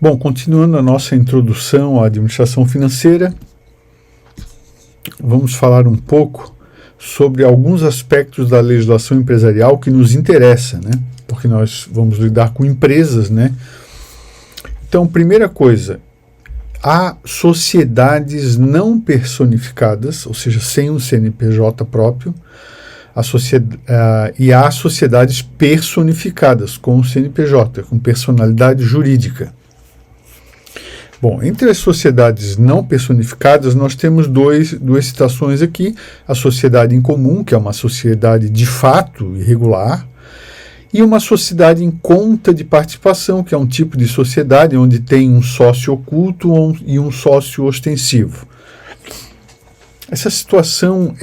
Bom, continuando a nossa introdução à administração financeira, vamos falar um pouco sobre alguns aspectos da legislação empresarial que nos interessa, né? Porque nós vamos lidar com empresas, né? Então, primeira coisa, há sociedades não personificadas, ou seja, sem um CNPJ próprio, e há sociedades personificadas com o CNPJ, com personalidade jurídica. Bom, entre as sociedades não personificadas, nós temos duas situações aqui. A sociedade em comum, que é uma sociedade de fato irregular, e uma sociedade em conta de participação, que é um tipo de sociedade onde tem um sócio oculto e um sócio ostensivo. Essa situação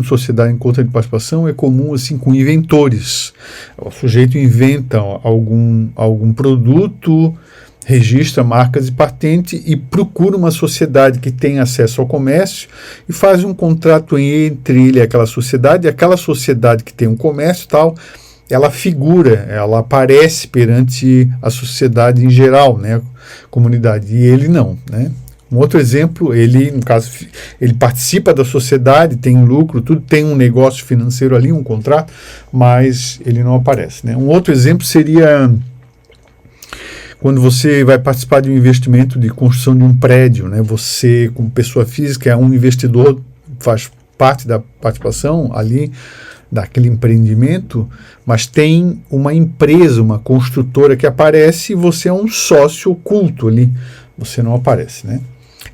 de sociedade em conta de participação é comum assim com inventores. O sujeito inventa algum produto, registra marcas e patente e procura uma sociedade que tem acesso ao comércio e faz um contrato entre ele e aquela sociedade que tem um comércio e tal, ela figura, ela aparece perante a sociedade em geral, né, comunidade, e ele não, né. Um outro exemplo, no caso, ele participa da sociedade, tem lucro, tudo, tem um negócio financeiro ali, um contrato, mas ele não aparece, né. Um outro exemplo seria quando você vai participar de um investimento de construção de um prédio, né? Você, como pessoa física, é um investidor, faz parte da participação ali daquele empreendimento, mas tem uma empresa, uma construtora que aparece e você é um sócio oculto ali, você não aparece, né?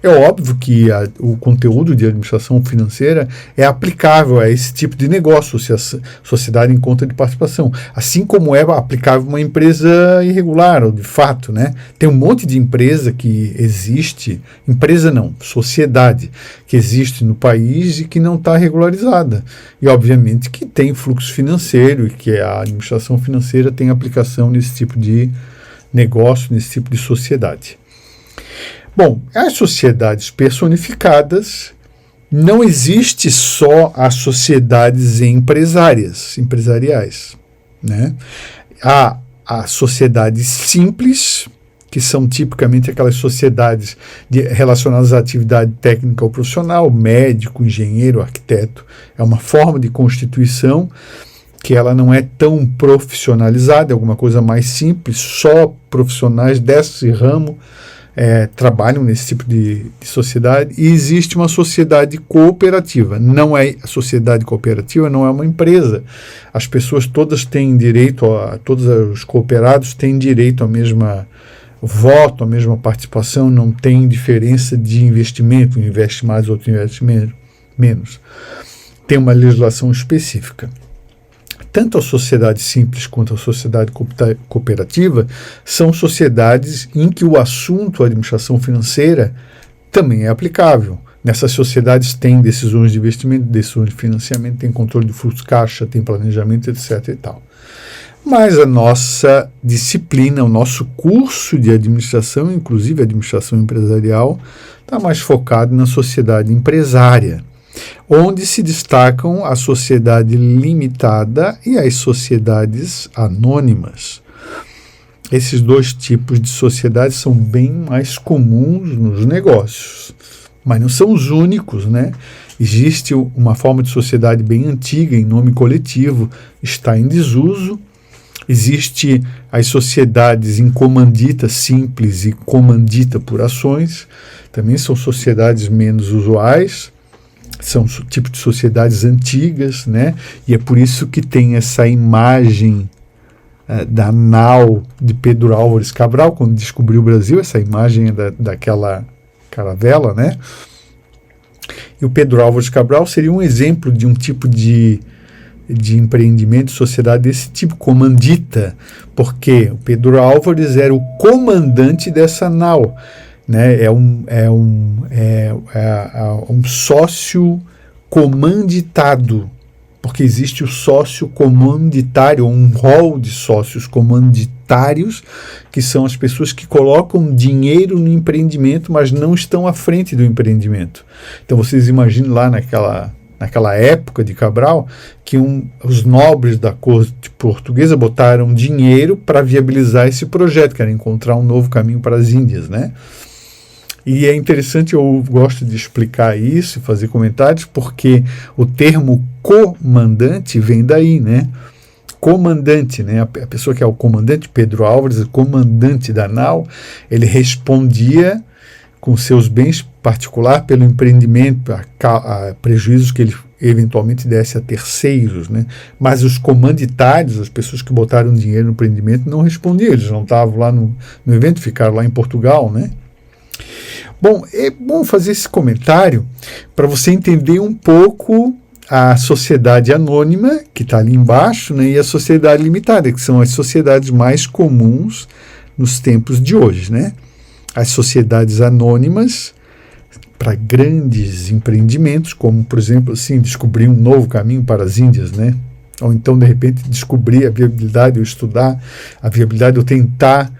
É óbvio que o conteúdo de administração financeira é aplicável a esse tipo de negócio, sociedade em conta de participação, assim como é aplicável uma empresa irregular, ou de fato, né? Tem um monte de empresa que existe, sociedade que existe no país e que não está regularizada. E obviamente que tem fluxo financeiro e que a administração financeira tem aplicação nesse tipo de negócio, nesse tipo de sociedade. Bom, as sociedades personificadas, não existe só as sociedades empresariais, né? Há as sociedades simples, que são tipicamente aquelas sociedades relacionadas à atividade técnica ou profissional, médico, engenheiro, arquiteto. É uma forma de constituição que ela não é tão profissionalizada, é alguma coisa mais simples, só profissionais desse ramo trabalham nesse tipo de sociedade, e existe uma sociedade cooperativa. A sociedade cooperativa não é uma empresa. As pessoas todas têm direito, todos os cooperados têm direito ao mesmo voto, à mesma participação, não tem diferença de investimento, um investe mais, outro investe menos. Tem uma legislação específica. Tanto a sociedade simples quanto a sociedade cooperativa são sociedades em que o assunto administração financeira também é aplicável. Nessas sociedades tem decisões de investimento, decisões de financiamento, tem controle de fluxo de caixa, tem planejamento, etc. e tal. Mas a nossa disciplina, o nosso curso de administração, inclusive administração empresarial, está mais focado na sociedade empresária, onde se destacam a sociedade limitada e as sociedades anônimas. Esses dois tipos de sociedades são bem mais comuns nos negócios, mas não são os únicos, né? Existe uma forma de sociedade bem antiga, em nome coletivo, está em desuso. Existe as sociedades em comandita simples e comandita por ações, também são sociedades menos usuais. São tipo de sociedades antigas, né? E é por isso que tem essa imagem da nau de Pedro Álvares Cabral, quando descobriu o Brasil, essa imagem daquela caravela, né? E o Pedro Álvares Cabral seria um exemplo de um tipo de empreendimento, de sociedade desse tipo, comandita, porque o Pedro Álvares era o comandante dessa nau, né? É um sócio comanditado, porque existe o sócio comanditário, um rol de sócios comanditários, que são as pessoas que colocam dinheiro no empreendimento, mas não estão à frente do empreendimento. Então vocês imaginem lá naquela naquela época de Cabral, que os nobres da corte portuguesa botaram dinheiro para viabilizar esse projeto, que era encontrar um novo caminho para as Índias, né? E é interessante, eu gosto de explicar isso e fazer comentários, porque o termo comandante vem daí, né? Comandante, né? A pessoa que é o comandante, Pedro Álvares, o comandante da nau, ele respondia com seus bens particular pelo empreendimento, a prejuízos que ele eventualmente desse a terceiros, né? Mas os comanditários, as pessoas que botaram dinheiro no empreendimento, não respondiam, eles não estavam lá no evento, ficaram lá em Portugal, né? Bom, é bom fazer esse comentário para você entender um pouco a sociedade anônima, que está ali embaixo, né, e a sociedade limitada, que são as sociedades mais comuns nos tempos de hoje, né? As sociedades anônimas para grandes empreendimentos, como, por exemplo, assim, descobrir um novo caminho para as Índias, né? Ou então, de repente, descobrir a viabilidade, ou estudar a viabilidade, ou tentar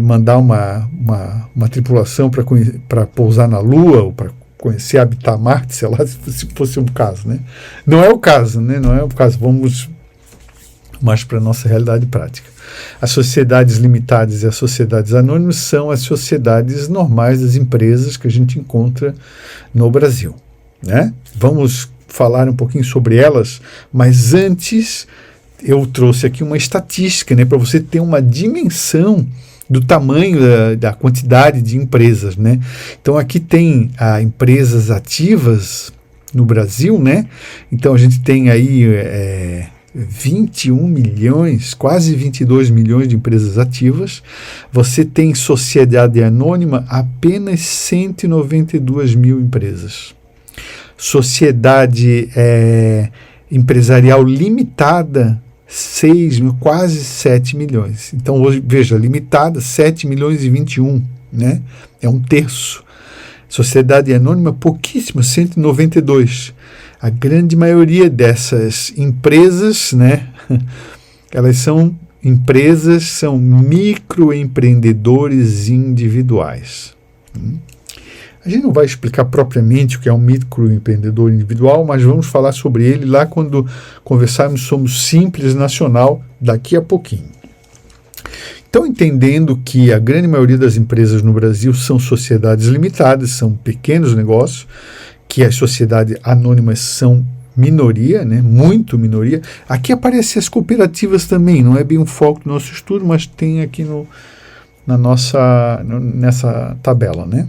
mandar uma tripulação para pousar na Lua, ou para conhecer, habitar Marte, sei lá, se fosse um caso, né? Não é o caso, né? Não é o caso. Vamos mais para a nossa realidade prática. As sociedades limitadas e as sociedades anônimas são as sociedades normais das empresas que a gente encontra no Brasil, né? Vamos falar um pouquinho sobre elas, mas antes eu trouxe aqui uma estatística, né, para você ter uma dimensão do tamanho da quantidade de empresas, né? Então aqui tem empresas ativas no Brasil, né? Então a gente tem aí 21 milhões, quase 22 milhões de empresas ativas. Você tem sociedade anônima, apenas 192 mil empresas. Sociedade empresarial limitada, 6 mil, quase 7 milhões. Então, hoje, veja, limitada, 7 milhões e 21, né? É um terço. Sociedade anônima, pouquíssima, 192. A grande maioria dessas empresas, né? Elas são empresas, são microempreendedores individuais. A gente não vai explicar propriamente o que é um microempreendedor individual, mas vamos falar sobre ele lá quando conversarmos sobre o Simples Nacional daqui a pouquinho. Então, entendendo que a grande maioria das empresas no Brasil são sociedades limitadas, são pequenos negócios, que as sociedades anônimas são minoria, né, muito minoria. Aqui aparecem as cooperativas também, não é bem o foco do nosso estudo, mas tem aqui nessa tabela, né?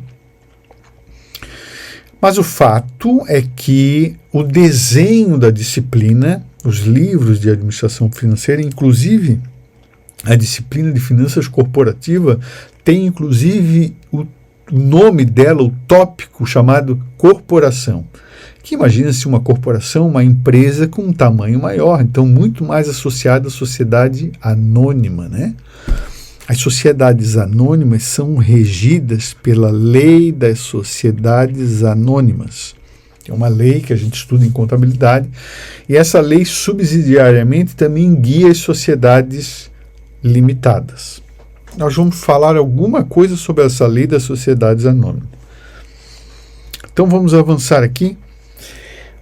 Mas o fato é que o desenho da disciplina, os livros de administração financeira, inclusive a disciplina de finanças corporativa, tem inclusive o nome dela, o tópico chamado corporação. Que imagina-se uma corporação, uma empresa com um tamanho maior, então muito mais associada à sociedade anônima, né? As sociedades anônimas são regidas pela Lei das Sociedades Anônimas. É uma lei que a gente estuda em contabilidade, e essa lei subsidiariamente também guia as sociedades limitadas. Nós vamos falar alguma coisa sobre essa lei das sociedades anônimas. Então vamos avançar aqui.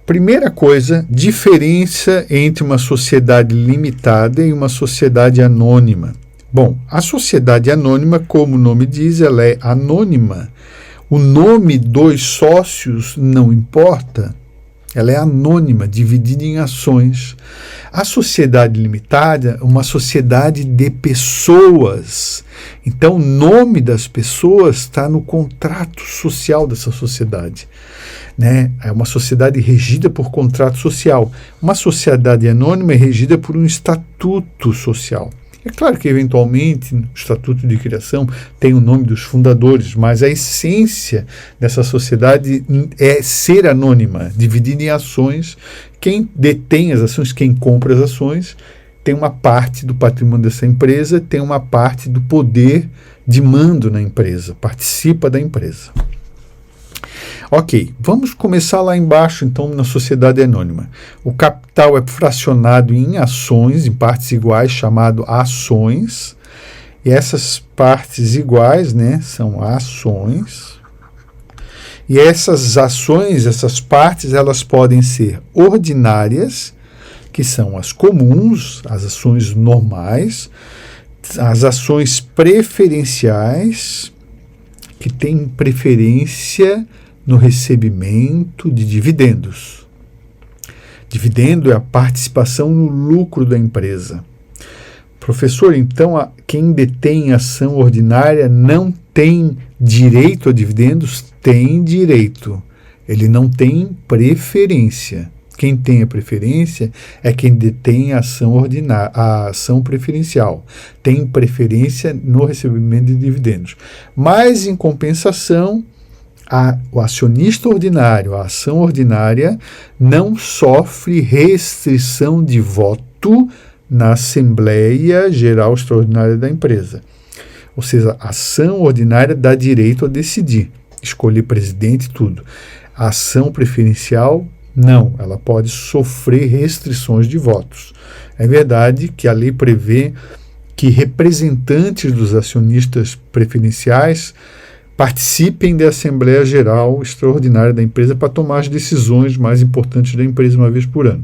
Primeira coisa, diferença entre uma sociedade limitada e uma sociedade anônima. Bom, a sociedade anônima, como o nome diz, ela é anônima. O nome dos sócios não importa. Ela é anônima, dividida em ações. A sociedade limitada é uma sociedade de pessoas. Então, o nome das pessoas está no contrato social dessa sociedade, né? É uma sociedade regida por contrato social. Uma sociedade anônima é regida por um estatuto social. É claro que, eventualmente, o Estatuto de Criação tem o nome dos fundadores, mas a essência dessa sociedade é ser anônima, dividida em ações. Quem detém as ações, quem compra as ações, tem uma parte do patrimônio dessa empresa, tem uma parte do poder de mando na empresa, participa da empresa. Ok, vamos começar lá embaixo, então, na sociedade anônima. O capital é fracionado em ações, em partes iguais, chamado ações. E essas partes iguais, né, são ações. E essas ações, essas partes, elas podem ser ordinárias, que são as comuns, as ações normais, as ações preferenciais, que têm preferência no recebimento de dividendos. Dividendo é a participação no lucro da empresa. Professor, então quem detém ação ordinária não tem direito a dividendos? Tem direito. Ele não tem preferência. Quem tem a preferência é quem detém a ação ordinária, a ação preferencial. Tem preferência no recebimento de dividendos. Mas, em compensação, o acionista ordinário, a ação ordinária, não sofre restrição de voto na Assembleia Geral Extraordinária da empresa. Ou seja, a ação ordinária dá direito a decidir, escolher presidente e tudo. A ação preferencial, não, ela pode sofrer restrições de votos. É verdade que a lei prevê que representantes dos acionistas preferenciais participem da Assembleia Geral Extraordinária da empresa para tomar as decisões mais importantes da empresa uma vez por ano.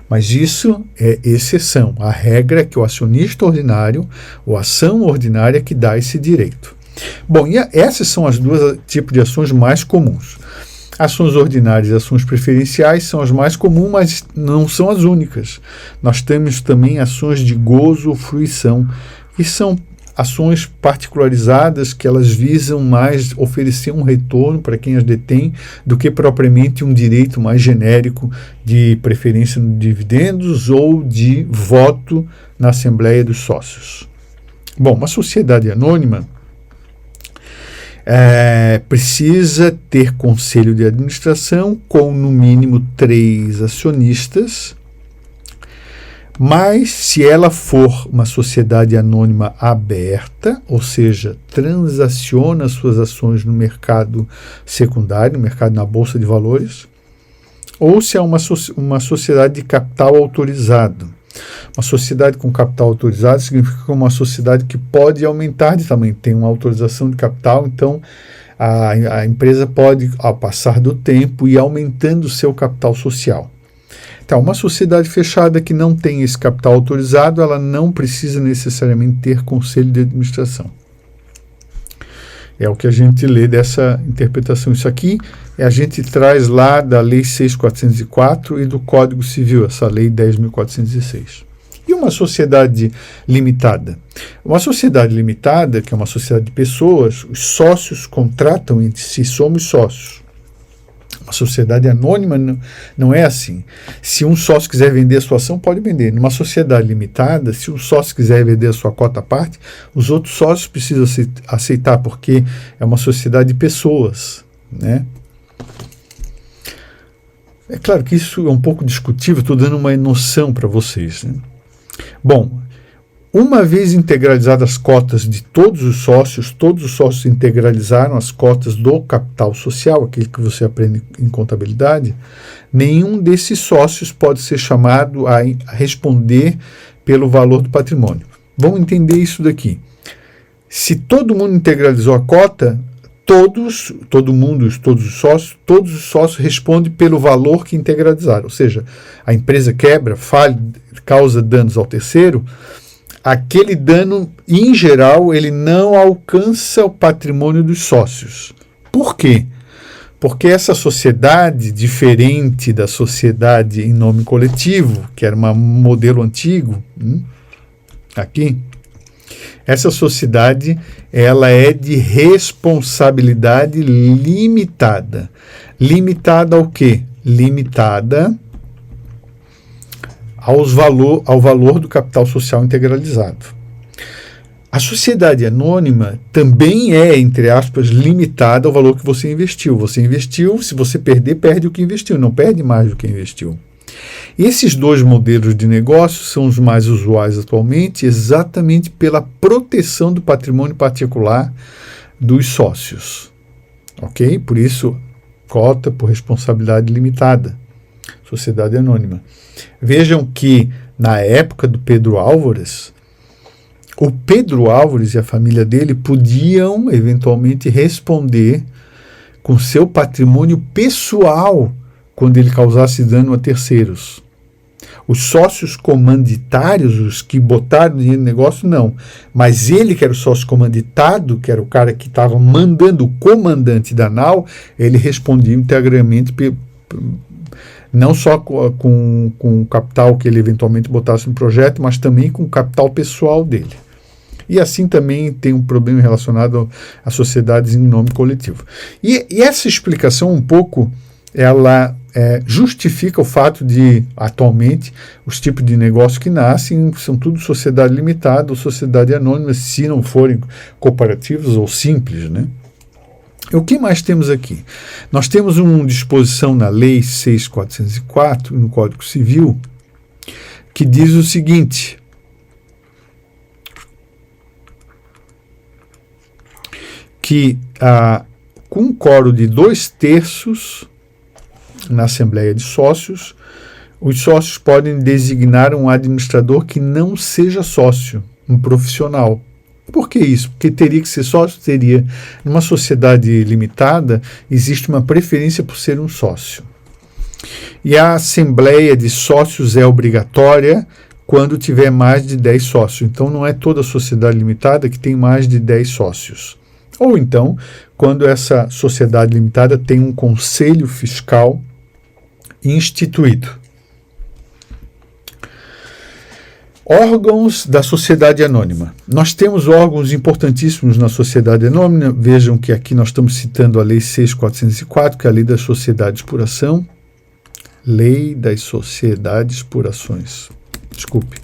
Mas isso é exceção. A regra é que o acionista ordinário, ou ação ordinária, que dá esse direito. Bom, e essas são as duas tipos de ações mais comuns. Ações ordinárias e ações preferenciais são as mais comuns, mas não são as únicas. Nós temos também ações de gozo ou fruição, que são ações particularizadas que elas visam mais oferecer um retorno para quem as detém do que propriamente um direito mais genérico de preferência no dividendos ou de voto na Assembleia dos Sócios. Bom, uma sociedade anônima precisa ter conselho de administração com no mínimo 3 acionistas, mas se ela for uma sociedade anônima aberta, ou seja, transaciona suas ações no mercado secundário, no mercado na Bolsa de Valores, ou se é uma sociedade de capital autorizado. Uma sociedade com capital autorizado significa uma sociedade que pode aumentar de tamanho, tem uma autorização de capital, então a empresa pode, ao passar do tempo, ir aumentando o seu capital social. Então, uma sociedade fechada que não tem esse capital autorizado, ela não precisa necessariamente ter conselho de administração. É o que a gente lê dessa interpretação. Isso aqui a gente traz lá da Lei 6.404 e do Código Civil, essa Lei 10.406. E uma sociedade limitada? Uma sociedade limitada, que é uma sociedade de pessoas, os sócios contratam entre si, somos sócios. Uma sociedade anônima não é assim. Se um sócio quiser vender a sua ação, pode vender. Numa sociedade limitada, se um sócio quiser vender a sua cota à parte, os outros sócios precisam aceitar, porque é uma sociedade de pessoas, né? É claro que isso é um pouco discutível, estou dando uma noção para vocês, né? Bom, uma vez integralizadas as cotas de todos os sócios integralizaram as cotas do capital social, aquele que você aprende em contabilidade, nenhum desses sócios pode ser chamado a responder pelo valor do patrimônio. Vamos entender isso daqui. Se todo mundo integralizou a cota, todos os sócios respondem pelo valor que integralizaram. Ou seja, a empresa quebra, falha, causa danos ao terceiro, aquele dano, em geral, ele não alcança o patrimônio dos sócios. Por quê? Porque essa sociedade, diferente da sociedade em nome coletivo, que era um modelo antigo, aqui, essa sociedade ela é de responsabilidade limitada. Limitada ao quê? Limitada ao valor do capital social integralizado. A sociedade anônima também é, entre aspas, limitada ao valor que você investiu. Você investiu, se você perder, perde o que investiu, não perde mais do que investiu. Esses dois modelos de negócio são os mais usuais atualmente, exatamente pela proteção do patrimônio particular dos sócios. Ok? Por isso, cota por responsabilidade limitada, sociedade anônima. Vejam que, na época do Pedro Álvares, o Pedro Álvares e a família dele podiam, eventualmente, responder com seu patrimônio pessoal quando ele causasse dano a terceiros. Os sócios comanditários, os que botaram dinheiro no negócio, não. Mas ele, que era o sócio comanditado, que era o cara que estava mandando, o comandante da nau, ele respondia integralmente, não só com o capital que ele eventualmente botasse no projeto, mas também com o capital pessoal dele. E assim também tem um problema relacionado a sociedades em nome coletivo. E essa explicação um pouco, ela justifica o fato de, atualmente, os tipos de negócio que nascem são tudo sociedade limitada ou sociedade anônima, se não forem cooperativas ou simples, né? E o que mais temos aqui? Nós temos uma disposição na Lei 6.404, no Código Civil, que diz o seguinte: que com um quórum de 2/3 na Assembleia de Sócios, os sócios podem designar um administrador que não seja sócio, um profissional. Por que isso? Porque teria que ser sócio? Teria. Numa sociedade limitada, existe uma preferência por ser um sócio. E a Assembleia de Sócios é obrigatória quando tiver mais de 10 sócios. Então, não é toda sociedade limitada que tem mais de 10 sócios. Ou então, quando essa sociedade limitada tem um conselho fiscal instituído. Órgãos da sociedade anônima. Nós temos órgãos importantíssimos na sociedade anônima. Vejam que aqui nós estamos citando a Lei 6.404, que é a Lei das Sociedades por Ação. Lei das Sociedades por Ações. Desculpe.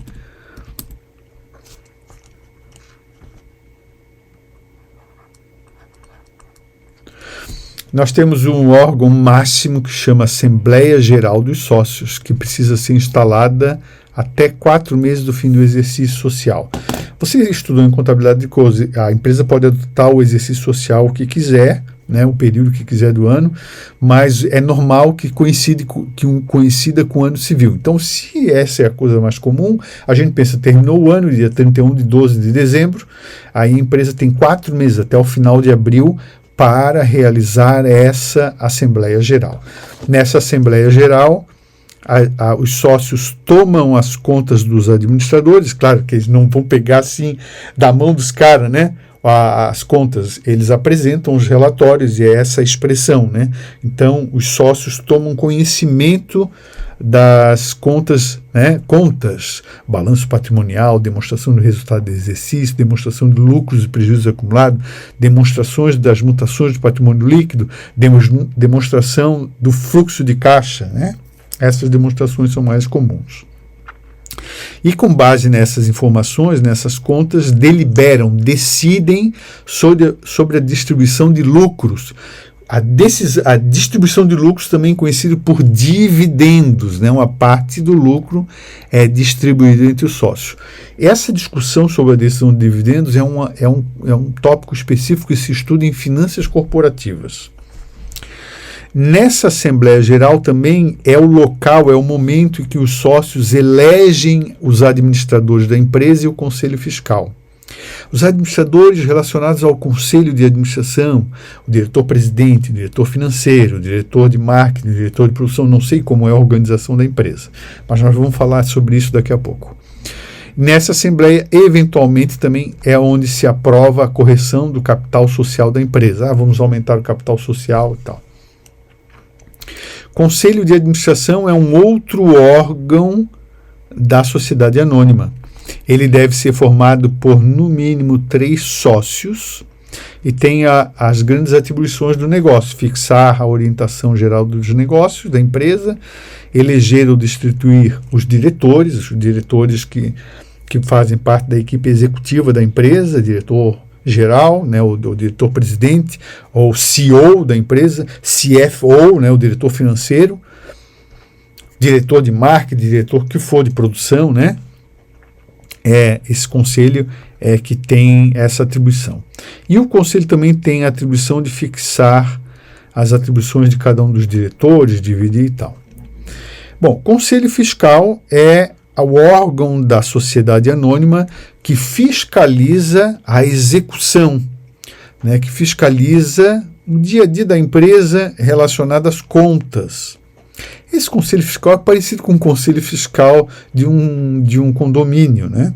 Nós temos um órgão máximo que chama Assembleia Geral dos Sócios, que precisa ser instalada até 4 meses do fim do exercício social. Você estudou em contabilidade de coisas, a empresa pode adotar o exercício social que quiser, né, o período que quiser do ano, mas é normal que coincida com o ano civil. Então, se essa é a coisa mais comum, a gente pensa, terminou o ano, dia 31 de 12 de dezembro, aí a empresa tem 4 meses, até o final de abril, para realizar essa Assembleia Geral. Nessa Assembleia Geral, os sócios tomam as contas dos administradores, claro que eles não vão pegar assim da mão dos caras, né? As contas, eles apresentam os relatórios e é essa a expressão, né? Então, os sócios tomam conhecimento das contas, né? Contas, balanço patrimonial, demonstração do resultado do exercício, demonstração de lucros e prejuízos acumulados, demonstrações das mutações do patrimônio líquido, demonstração do fluxo de caixa, né? Essas demonstrações são mais comuns. E com base nessas informações, nessas contas, decidem sobre a distribuição de lucros. A distribuição de lucros, também conhecido por dividendos, né? Uma parte do lucro é distribuída entre os sócios. Essa discussão sobre a distribuição de dividendos é um tópico específico que se estuda em finanças corporativas. Nessa Assembleia Geral também é o local, é o momento em que os sócios elegem os administradores da empresa e o conselho fiscal. Os administradores relacionados ao conselho de administração, o diretor-presidente, o diretor financeiro, o diretor de marketing, o diretor de produção, não sei como é a organização da empresa, mas nós vamos falar sobre isso daqui a pouco. Nessa Assembleia, eventualmente, também é onde se aprova a correção do capital social da empresa. Vamos aumentar o capital social e tal. Conselho de administração é um outro órgão da sociedade anônima. Ele deve ser formado por, no mínimo, 3 sócios e tem as grandes atribuições do negócio: fixar a orientação geral dos negócios da empresa, eleger ou destituir os diretores que fazem parte da equipe executiva da empresa, diretor geral, né, o diretor-presidente, ou CEO da empresa, CFO, né, o diretor financeiro, diretor de marketing, diretor que for de produção, né? Esse conselho que tem essa atribuição. E o conselho também tem a atribuição de fixar as atribuições de cada um dos diretores, dividir e tal. Bom, conselho fiscal é o órgão da sociedade anônima que fiscaliza a execução, né, que fiscaliza o dia a dia da empresa relacionado às contas. Esse conselho fiscal é parecido com o conselho fiscal de um condomínio, né?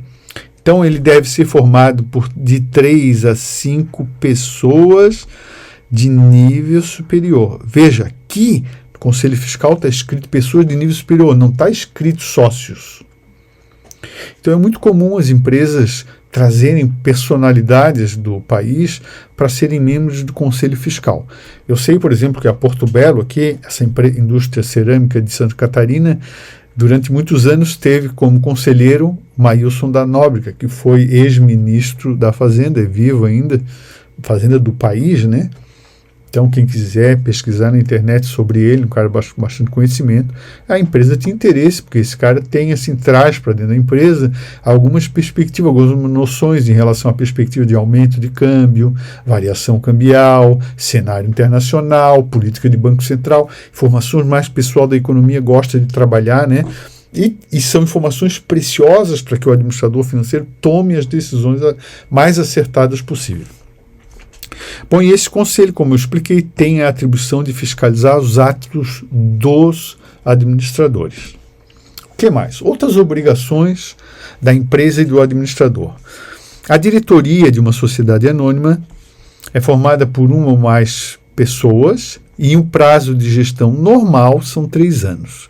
Então, ele deve ser formado de 3 a 5 pessoas de nível superior. Veja, aqui no conselho fiscal está escrito pessoas de nível superior, não está escrito sócios. Então, é muito comum as empresas trazerem personalidades do país para serem membros do Conselho Fiscal. Eu sei, por exemplo, que a Porto Belo, aqui, essa indústria cerâmica de Santa Catarina, durante muitos anos teve como conselheiro Maílson da Nóbrega, que foi ex-ministro da Fazenda, é vivo ainda, Fazenda do país, né? Então, quem quiser pesquisar na internet sobre ele, um cara bastante conhecimento, a empresa tem interesse, porque esse cara tem, assim, traz para dentro da empresa algumas perspectivas, algumas noções em relação à perspectiva de aumento de câmbio, variação cambial, cenário internacional, política de Banco Central, informações mais que o pessoal da economia gosta de trabalhar, né? E são informações preciosas para que o administrador financeiro tome as decisões mais acertadas possível. Bom, e esse conselho, como eu expliquei, tem a atribuição de fiscalizar os atos dos administradores. O que mais? Outras obrigações da empresa e do administrador. A diretoria de uma sociedade anônima é formada por uma ou mais pessoas e o prazo de gestão normal são 3 anos.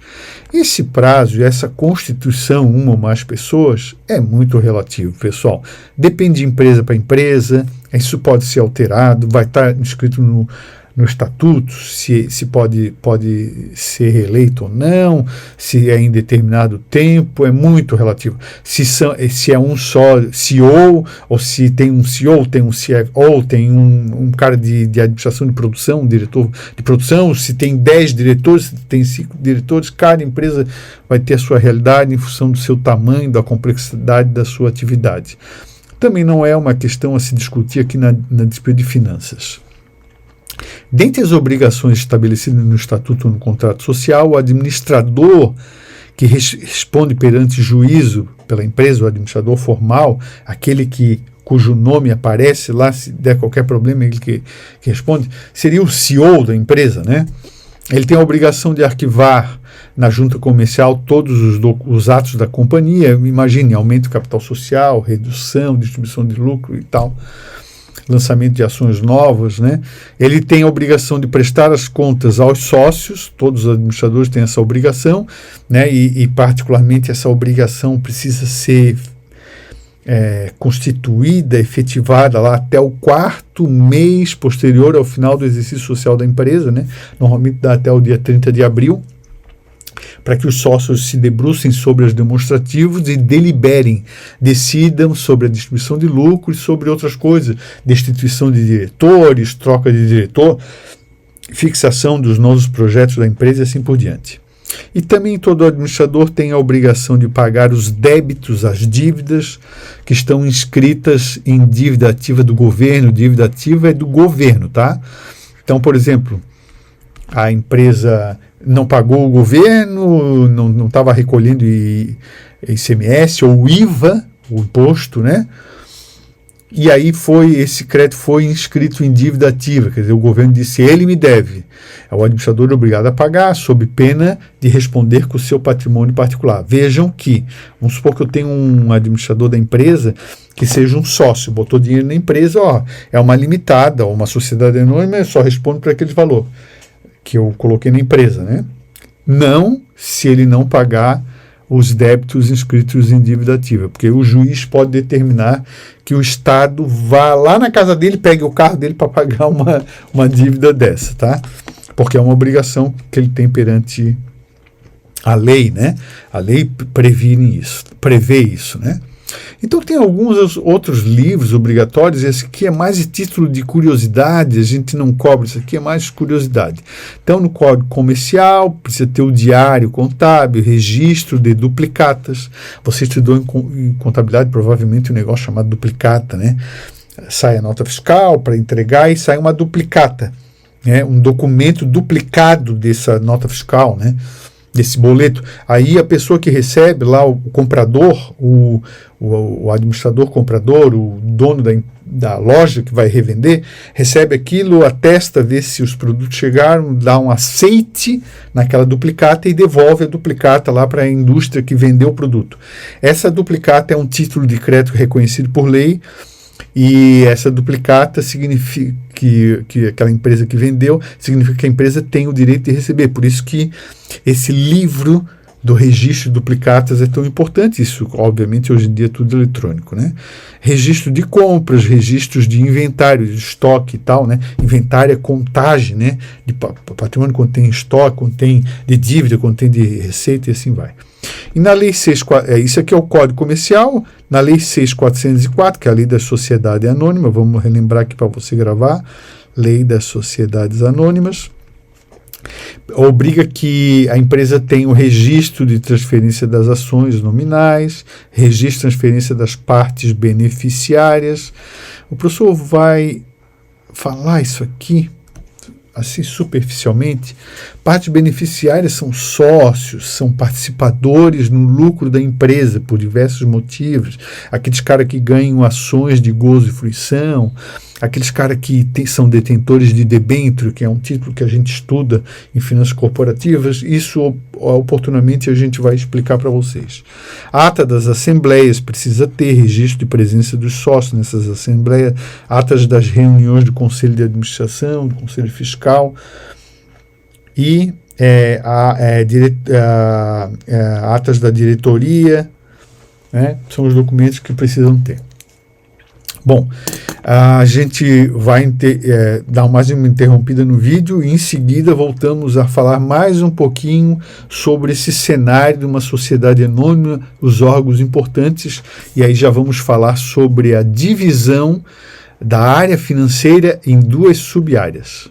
Esse prazo e essa constituição, uma ou mais pessoas, é muito relativo, pessoal. Depende de empresa para empresa, isso pode ser alterado, vai estar inscrito no estatuto se pode ser reeleito ou não, se é em determinado tempo, é muito relativo. Se é um só CEO, ou se tem um CEO, tem um CFO, tem um cara de administração de produção, um diretor de produção, se tem 10 diretores, se tem 5 diretores, cada empresa vai ter a sua realidade em função do seu tamanho, da complexidade da sua atividade. Também não é uma questão a se discutir aqui na disciplina de finanças. Dentre as obrigações estabelecidas no Estatuto ou no contrato social, o administrador que responde perante juízo pela empresa, o administrador formal, aquele cujo nome aparece lá, se der qualquer problema, ele que responde, seria o CEO da empresa, né? Ele tem a obrigação de arquivar na junta comercial todos os atos da companhia, imagine, aumento do capital social, redução, distribuição de lucro e tal, lançamento de ações novas, né? Ele tem a obrigação de prestar as contas aos sócios, todos os administradores têm essa obrigação, né? E particularmente essa obrigação precisa ser constituída, efetivada lá até o 4º mês posterior ao final do exercício social da empresa, né? Normalmente dá até o dia 30 de abril, para que os sócios se debrucem sobre os demonstrativos e deliberem, decidam sobre a distribuição de lucro e sobre outras coisas, destituição de diretores, troca de diretor, fixação dos novos projetos da empresa e assim por diante. E também todo administrador tem a obrigação de pagar os débitos, as dívidas que estão inscritas em dívida ativa do governo. Dívida ativa é do governo, tá? Então, por exemplo, a empresa não pagou o governo, não estava recolhendo ICMS ou IVA, o imposto, né? E aí esse crédito foi inscrito em dívida ativa, quer dizer, o governo disse, ele me deve. O administrador é obrigado a pagar, sob pena de responder com o seu patrimônio particular. Vejam que, vamos supor que eu tenho um administrador da empresa que seja um sócio, botou dinheiro na empresa, é uma limitada, uma sociedade anônima, eu só respondo por aquele valor que eu coloquei na empresa, né? Não se ele não pagar os débitos inscritos em dívida ativa, porque o juiz pode determinar que o Estado vá lá na casa dele, pegue o carro dele para pagar uma dívida dessa, tá? Porque é uma obrigação que ele tem perante a lei, né? A lei prevê isso, né? Então tem alguns outros livros obrigatórios, esse aqui é mais de título de curiosidade, a gente não cobra, isso aqui é mais curiosidade. Então no Código Comercial precisa ter o diário contábil, registro de duplicatas. Você estudou em contabilidade provavelmente um negócio chamado duplicata, né? Sai a nota fiscal para entregar e sai uma duplicata, né? Um documento duplicado dessa nota fiscal, né? desse boleto. Aí a pessoa que recebe lá, o comprador, o administrador comprador, o dono da loja que vai revender, recebe aquilo, atesta, vê se os produtos chegaram, dá um aceite naquela duplicata e devolve a duplicata lá para a indústria que vendeu o produto. Essa duplicata é um título de crédito reconhecido por lei, e essa duplicata significa que aquela empresa que vendeu, significa que a empresa tem o direito de receber. Por isso que esse livro do registro de duplicatas é tão importante. Isso, obviamente, hoje em dia é tudo eletrônico, né? Registro de compras, registros de inventário, de estoque e tal, né? Inventário é contagem, né? De patrimônio, quando tem estoque, quando tem de dívida, quando tem de receita e assim vai. E na Lei 6.404, isso aqui é o Código Comercial, na Lei 6.404, que é a Lei da Sociedade Anônima, vamos relembrar aqui para você gravar, Lei das Sociedades Anônimas, obriga que a empresa tenha o registro de transferência das ações nominais, registro de transferência das partes beneficiárias. O professor vai falar isso aqui, assim superficialmente. Partes beneficiárias são sócios, são participadores no lucro da empresa por diversos motivos, aqueles caras que ganham ações de gozo e fruição, aqueles caras que são detentores de debênture, que é um título que a gente estuda em finanças corporativas. Isso oportunamente a gente vai explicar para vocês. A ata das assembleias precisa ter registro de presença dos sócios nessas assembleias, atas das reuniões do Conselho de Administração, do Conselho Fiscal e atas da diretoria, né? São os documentos que precisam ter. Bom, a gente vai dar mais uma interrompida no vídeo e em seguida voltamos a falar mais um pouquinho sobre esse cenário de uma sociedade anônima, os órgãos importantes, e aí já vamos falar sobre a divisão da área financeira em duas sub-áreas.